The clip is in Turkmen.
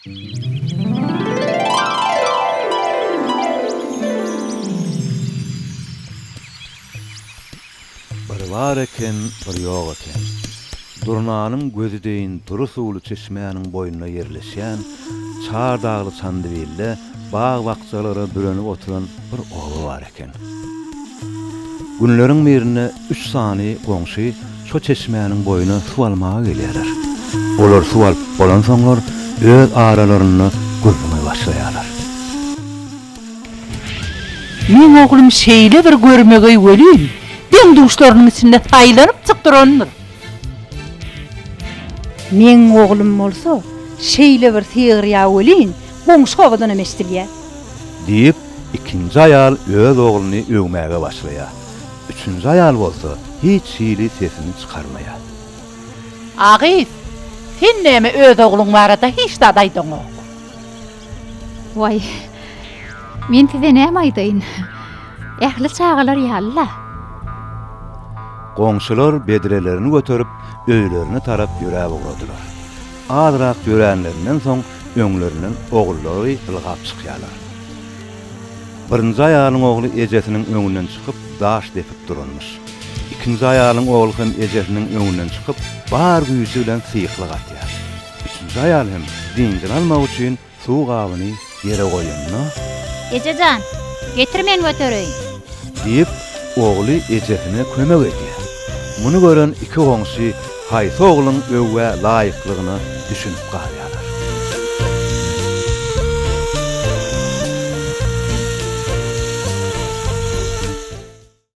Bir var eken, bir yok eken. Durnanyň gözü deyin duru suwly çeşmeýäniň boýuna yerleşýän, çar dagly çandybilde bağ bakçalara bürünip oturan bir oğlu var eken. Günleriň birine 3 sany goňşy şo çeşmeýäniň boýuna suw almaga gelýärler. Olar suw alyp bolan soňlar öz aralaryny gürlemeye başlaýarlar. Men oglum şeýle bir görmegi welin. Ben duşlarynyň içinde taýlanyp çykdyrandyr. Men oglum bolsa, şeýle bir segirýa welin, goňşy obadan emeşdirýär. Diýip ikinji aýal öz ogluny öwmäge başlaýar. Üçüncü aýal bolsa hiç şeýle sesini çykarmaýar. Agyz, sen näme öz oglun barada hiç de daýdyň ok. Vay, men tize näme aýdaýyn? Ähli çağalar ýalla. Goňşular bedrelerini götürüp öýlerini tarap ýüräp uradylar. Azrak ýöränlerinden soň öňlerinden ogullary ılgap çykýarlar. Birinji aýalyň ogly ejesiniň öňünden çykyp daş depip duranmış. İkinji aýalyň ogly hem ejesiniň öňünden çykyp bar güýji bilen syýyklyk atýar. Üçüncü aýal hem diňden almak üçin suw gabyny ýere goýanna Ejejan, getir men götereýin. diýip ogly ejesine kömek edýär. Muny gören iki goňşy haýsy oglyň öwwe laýyklygyny düşünüp galy.